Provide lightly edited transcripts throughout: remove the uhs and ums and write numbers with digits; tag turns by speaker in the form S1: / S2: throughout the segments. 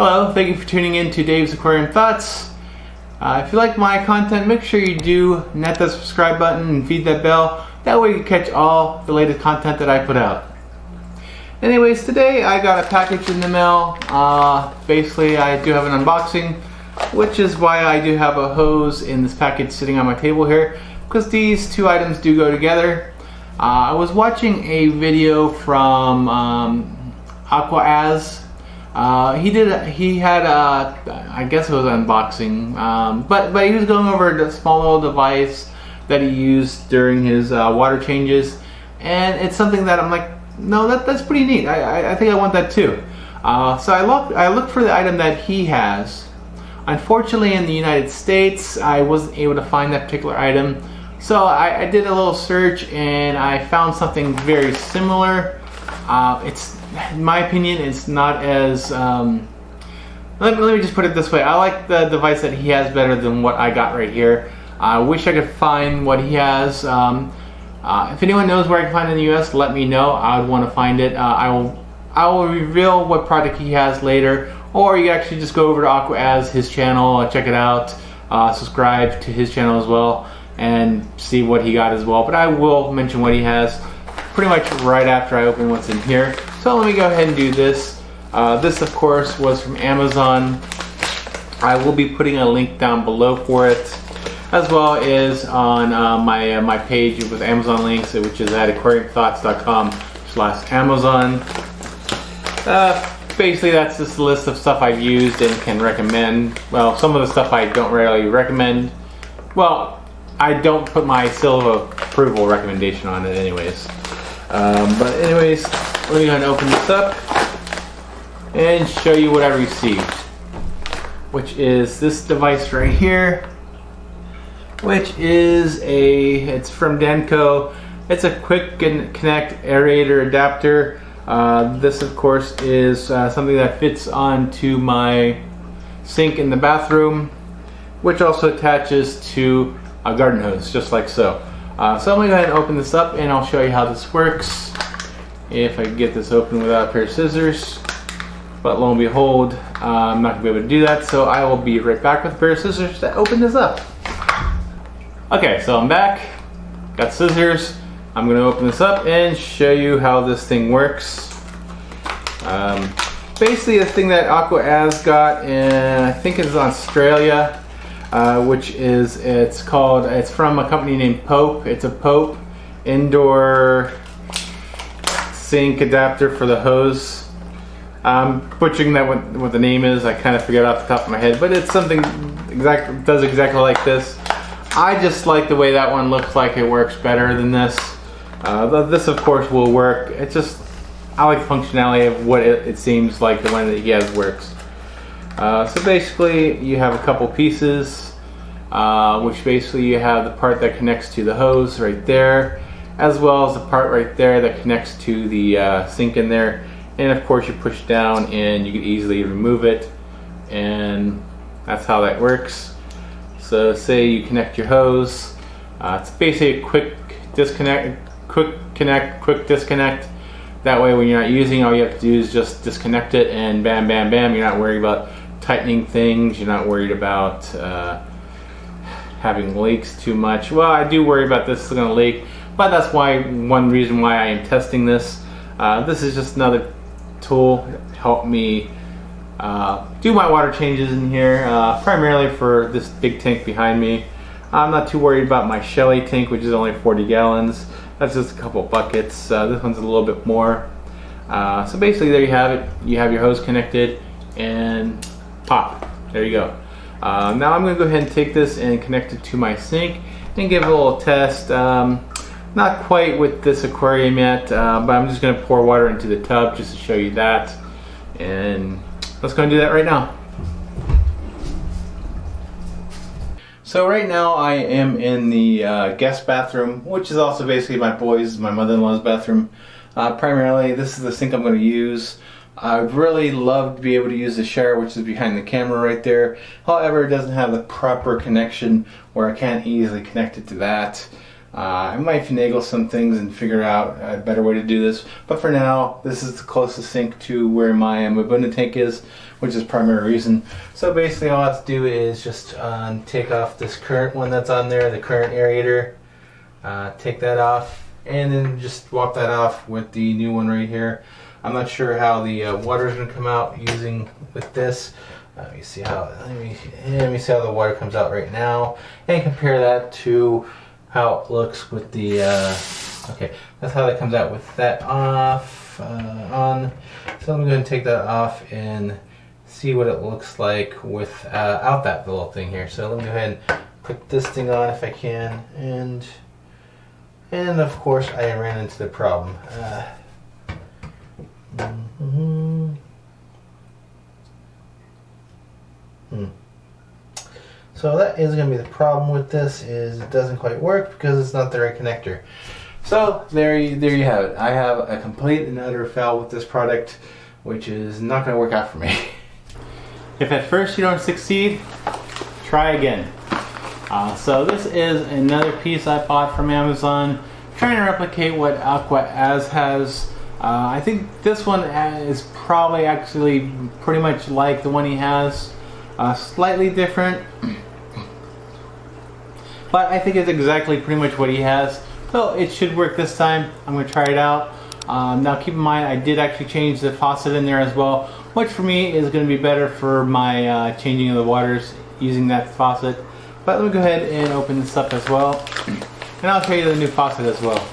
S1: Hello, thank you for tuning in to Dave's Aquarium Thoughts. If you like my content, make sure you do hit that subscribe button and feed that bell. That way you catch all the latest content that I put out. Anyways, today I got a package in the mail. Basically, I do have an unboxing, which is why I do have a hose in this package sitting on my table here, because these two items do go together. I was watching a video from AquaAz. He had I guess it was an unboxing, but he was going over the small little device that he used during his water changes, and it's something that I'm like, no, that's pretty neat. I think I want that too. So I looked for the item that he has. Unfortunately, in the United States, I wasn't able to find that particular item. So I did a little search and I found something very similar. It's, in my opinion, it's not as, let me just put it this way. I like the device that he has better than what I got right here. I wish I could find what he has. If anyone knows where I can find it in the US, let me know. I would want to find it. I will reveal what product he has later, or you actually just go over to AquaAz, his channel, check it out, subscribe to his channel as well, and see what he got as well. But I will mention what he has pretty much right after I open what's in here. So let me go ahead and do this. This, of course, was from Amazon. I will be putting a link down below for it, as well as on my page with Amazon links, which is at aquariumthoughts.com/Amazon. Basically, that's just a list of stuff I've used and can recommend. Well, some of the stuff I don't really recommend. Well, I don't put my seal of approval recommendation on it anyways. But anyways, let me go ahead and open this up and show you what I received, which is this device right here, which is it's from Denko. It's a Quick Connect aerator adapter. This, of course, is something that fits onto my sink in the bathroom, which also attaches to a garden hose, just like so. So I'm going to go ahead and open this up and I'll show you how this works. If I can get this open without a pair of scissors. But lo and behold, I'm not going to be able to do that, so I will be right back with a pair of scissors to open this up. Okay, so I'm back. Got scissors. I'm going to open this up and show you how this thing works. Basically, the thing that AquaAz got in, I think it's Australia, which is, it's from a company named Pope. It's a Pope indoor sink adapter for the hose. I'm butchering that what the name is. I kind of forget off the top of my head, but it's something does exactly like this. I just like the way that one looks like. It works better than this. This, of course, will work. It's just, I like the functionality of what it seems like the one that he has works. So basically, you have a couple pieces, which basically you have the part that connects to the hose right there, as well as the part right there that connects to the sink in there. And of course, you push down and you can easily remove it, and that's how that works. So say you connect your hose. It's basically a quick disconnect. That way when you're not using, all you have to do is just disconnect it and bam, bam, bam. You're not worried about tightening things. You're not worried about having leaks too much. Well, I do worry about this is going to leak, but that's one reason why I am testing this. This is just another tool to help me do my water changes in here, primarily for this big tank behind me. I'm not too worried about my Shelly tank, which is only 40 gallons. That's just a couple buckets. This one's a little bit more. So basically, there you have it. You have your hose connected, and pop. There you go. Now I'm going to go ahead and take this and connect it to my sink and give it a little test. Not quite with this aquarium yet, but I'm just going to pour water into the tub just to show you that. And let's go and do that right now. So right now I am in the guest bathroom, which is also basically my mother-in-law's bathroom. Primarily, this is the sink I'm going to use. I'd really love to be able to use the shower, which is behind the camera right there. However, it doesn't have the proper connection where I can't easily connect it to that. I might finagle some things and figure out a better way to do this, but for now, this is the closest sink to where my Mabunda tank is, which is the primary reason. So basically all I have to do is just take off this current one that's on there, the current aerator, take that off, and then just swap that off with the new one right here. I'm not sure how the water is going to come out with this. Let me see how the water comes out right now, and compare that to how it looks with the. Okay, that's how that comes out with that off on. So I'm going to take that off and see what it looks like without that little thing here. So let me go ahead and put this thing on if I can, and of course I ran into the problem. So that is going to be the problem with this, is it doesn't quite work because it's not the right connector. So there you have it. I have a complete and utter fail with this product, which is not going to work out for me. If at first you don't succeed, try again. So this is another piece I bought from Amazon, trying to replicate what AquaAz has. I think this one is probably actually pretty much like the one he has, slightly different, but I think it's exactly pretty much what he has. So it should work this time. I'm going to try it out. Now keep in mind I did actually change the faucet in there as well, which for me is going to be better for my changing of the waters using that faucet. But let me go ahead and open this up as well, and I'll show you the new faucet as well.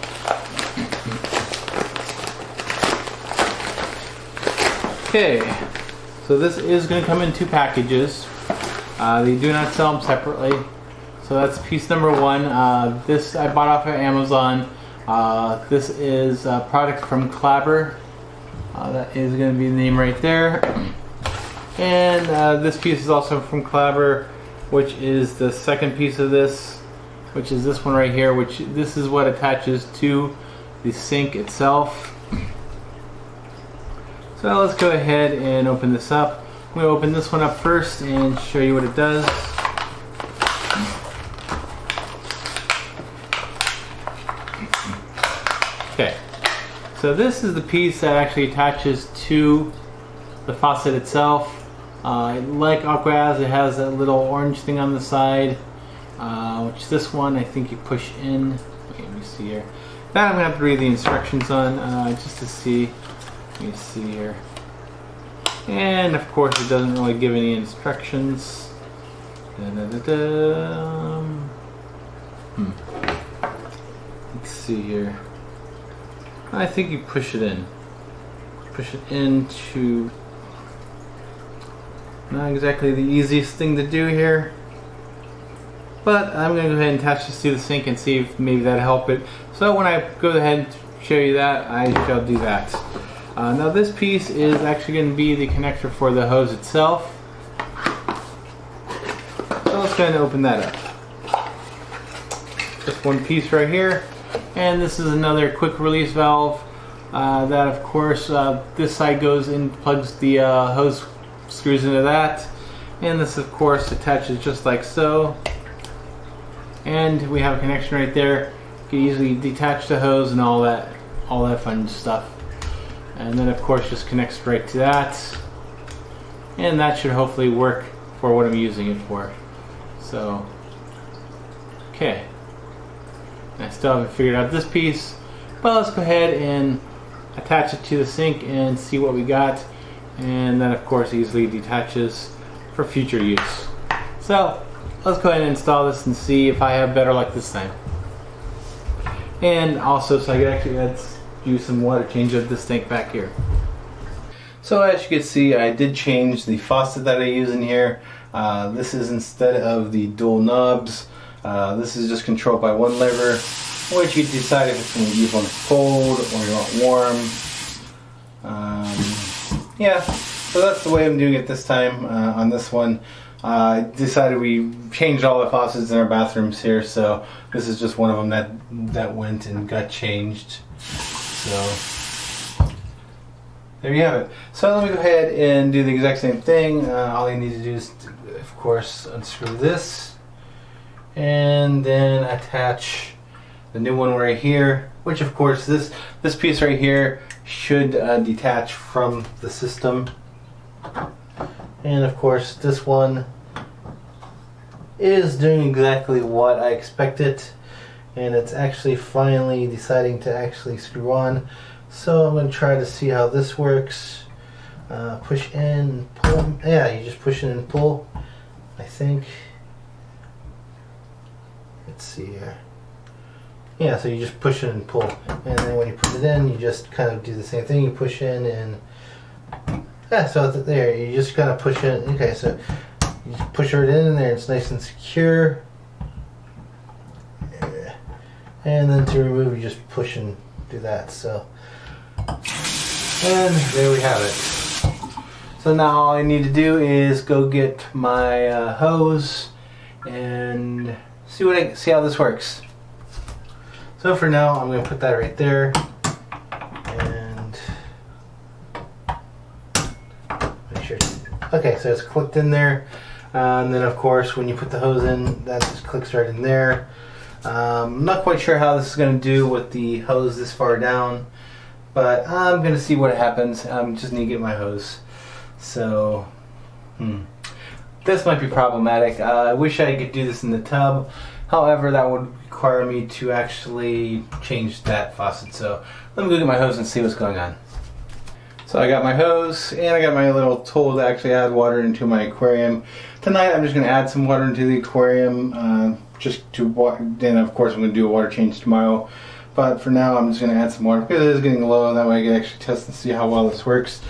S1: Okay, so this is going to come in 2 packages. They do not sell them separately. So that's piece number 1. This I bought off of Amazon. This is a product from Claber. That is going to be the name right there. And this piece is also from Claber, which is the second piece of this, which is this one right here, which this is what attaches to the sink itself. So let's go ahead and open this up. I'm going to open this one up first and show you what it does. Okay, so this is the piece that actually attaches to the faucet itself. Like AquaAz, it has that little orange thing on the side, which this one I think you push in. Wait, let me see here. That I'm going to have to read the instructions on just to see. Let me see here. And of course it doesn't really give any instructions. Let's see here. I think you push it in. Push it into... Not exactly the easiest thing to do here. But I'm going to go ahead and attach this to the sink and see if maybe that'll help it. So when I go ahead and show you that, I shall do that. Now this piece is actually going to be the connector for the hose itself. So let's go ahead and open that up. Just one piece right here. And this is another quick release valve that of course this side goes in, plugs the hose screws into that. And this of course attaches just like so. And we have a connection right there. You can easily detach the hose and all that fun stuff. And then of course just connects right to that, and that should hopefully work for what I'm using it for. So okay, I still haven't figured out this piece, but let's go ahead and attach it to the sink and see what we got. And then of course easily detaches for future use. So let's go ahead and install this and see if I have better luck this time. And also, so I can actually do some water change of this tank back here. So as you can see, I did change the faucet that I use in here. This is, instead of the dual knobs, this is just controlled by one lever, which you decide if you want it cold or you want warm. Yeah, so that's the way I'm doing it this time on this one. I decided we changed all the faucets in our bathrooms here, so this is just one of them that went and got changed. So there you have it. So let me go ahead and do the exact same thing. All you need to do is, of course, unscrew this and then attach the new one right here, which of course this piece right here should detach from the system. And of course this one is doing exactly what I expected, and it's actually finally deciding to actually screw on. So I'm going to try to see how this works. Push in and pull. Yeah, you just push in and pull, I think. Let's see here. Yeah, so you just push in and pull, and then when you put it in, you just kind of do the same thing. You push in and yeah, so there you just kind of push in. Okay, so you just push it in there. It's nice and secure. And then to remove, you just push and do that. So, and there we have it. So now all I need to do is go get my hose and see how this works. So for now, I'm going to put that right there, and make sure it's okay. So it's clicked in there, and then of course when you put the hose in, that just clicks right in there. I'm not quite sure how this is going to do with the hose this far down, but I'm going to see what happens. I just need to get my hose. So this might be problematic. I wish I could do this in the tub. However, that would require me to actually change that faucet. So let me go get my hose and see what's going on. So I got my hose and I got my little tool to actually add water into my aquarium. Tonight I'm just going to add some water into the aquarium just to water. Then of course I'm going to do a water change tomorrow. But for now I'm just going to add some water because it is getting low. That way I can actually test and see how well this works.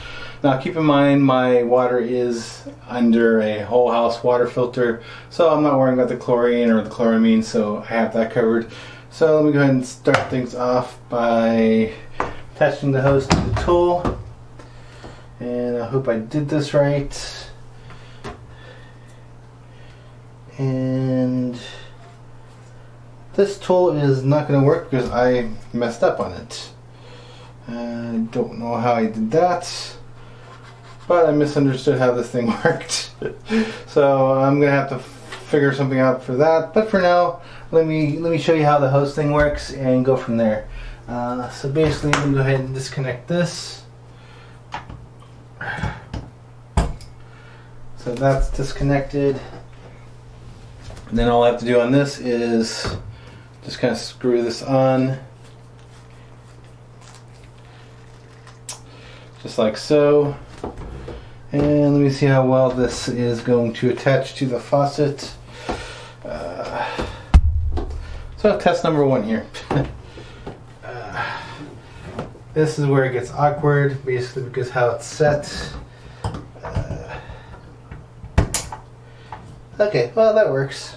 S1: Now keep in mind my water is under a whole house water filter, so I'm not worrying about the chlorine or the chloramine, so I have that covered. So let me go ahead and start things off by attaching the hose to the tool. And I hope I did this right. And this tool is not going to work because I messed up on it. I don't know how I did that, but I misunderstood how this thing worked. So I'm gonna have to figure something out for that. But for now, let me show you how the hose thing works and go from there. So basically, I'm gonna go ahead and disconnect this. So that's disconnected. And then all I have to do on this is just kind of screw this on, just like so. And let me see how well this is going to attach to the faucet. So test number one here. This is where it gets awkward, basically because how it's set. Okay, well that works.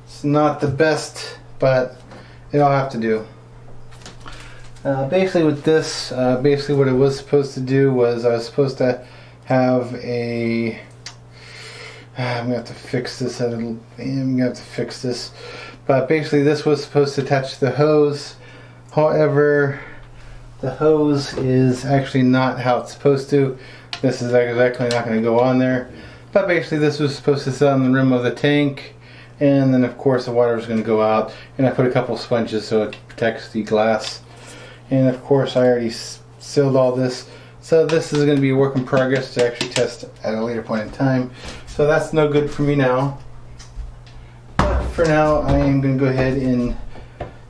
S1: It's not the best, but it'll have to do. Basically with this, basically what it was supposed to do was I was supposed to have a, I'm gonna have to fix this. I'm gonna have to fix this. But basically this was supposed to attach to the hose. However, the hose is actually not how it's supposed to. This is exactly not going to go on there. But basically this was supposed to sit on the rim of the tank, and then of course the water was going to go out, and I put a couple sponges so it protects the glass. And of course I already sealed all this, so this is going to be a work in progress to actually test at a later point in time. So that's no good for me now. But for now I am going to go ahead and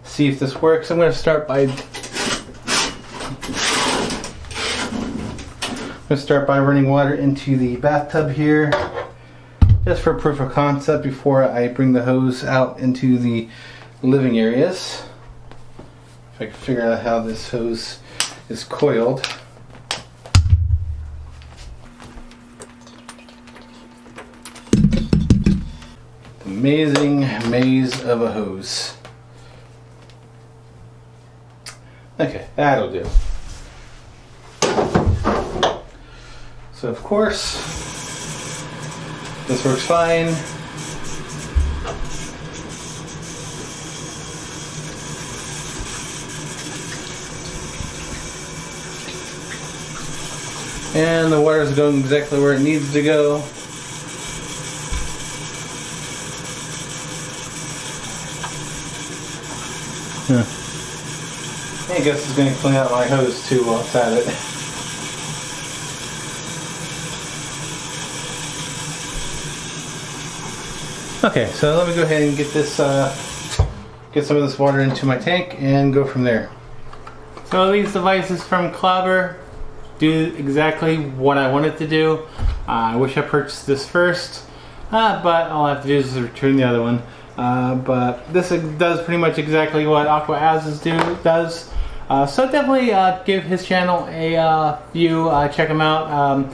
S1: see if this works. I'm going to start by running water into the bathtub here, just for proof of concept before I bring the hose out into the living areas. If I can figure out how this hose is coiled. Amazing maze of a hose. Okay, that'll do. So of course, this works fine. And the water is going exactly where it needs to go. I guess it's going to clean out my hose too while it's at it. Okay, so let me go ahead and get this, get some of this water into my tank and go from there. So these devices from Claber do exactly what I wanted to do. I wish I purchased this first, but all I have to do is return the other one. But this does pretty much exactly what Aqua Az's does. So definitely give his channel a view, check him out.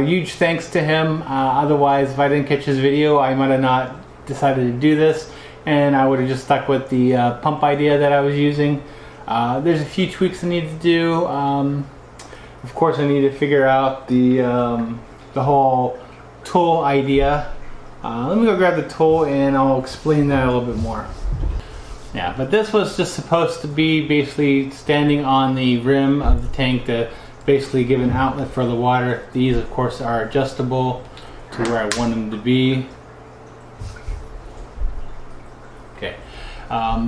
S1: Huge thanks to him. Otherwise, if I didn't catch his video, I might have not decided to do this, and I would have just stuck with the pump idea that I was using. There's a few tweaks I need to do. Of course, I need to figure out the whole tool idea. Let me go grab the tool and I'll explain that a little bit more. Yeah, but this was just supposed to be basically standing on the rim of the tank to basically give an outlet for the water. These, of course, are adjustable to where I want them to be. Okay,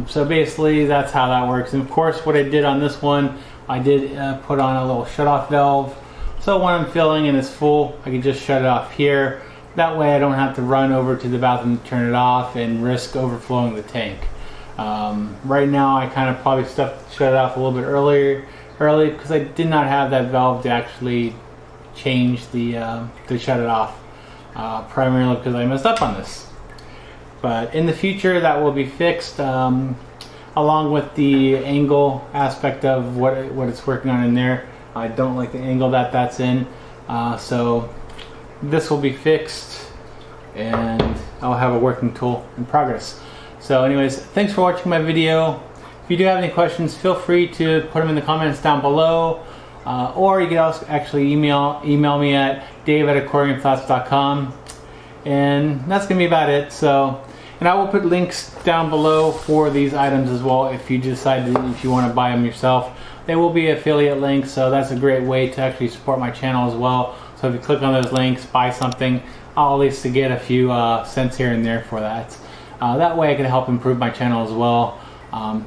S1: so basically that's how that works. And of course, what I did on this one, I did put on a little shutoff valve. So when I'm filling and it's full, I can just shut it off here. That way I don't have to run over to the bathroom to turn it off and risk overflowing the tank. Right now I kind of probably shut it off a little bit early because I did not have that valve to actually change the to shut it off, primarily because I messed up on this. But in the future that will be fixed, along with the angle aspect of what it's working on in there. I don't like the angle that that's in, so this will be fixed and I'll have a working tool in progress. So anyways, thanks for watching my video. If you do have any questions, feel free to put them in the comments down below, or you can also actually email me at dave@aquariumthoughts.com, and that's gonna be about it. So, and I will put links down below for these items as well if you decide if you want to buy them yourself. They will be affiliate links, so that's a great way to actually support my channel as well. So if you click on those links, buy something, I'll at least get a few cents here and there for that. That way I can help improve my channel as well.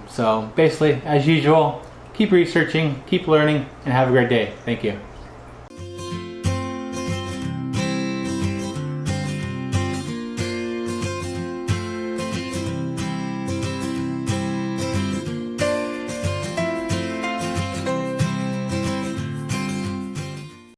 S1: So basically, as usual, keep researching, keep learning, and have a great day. Thank you.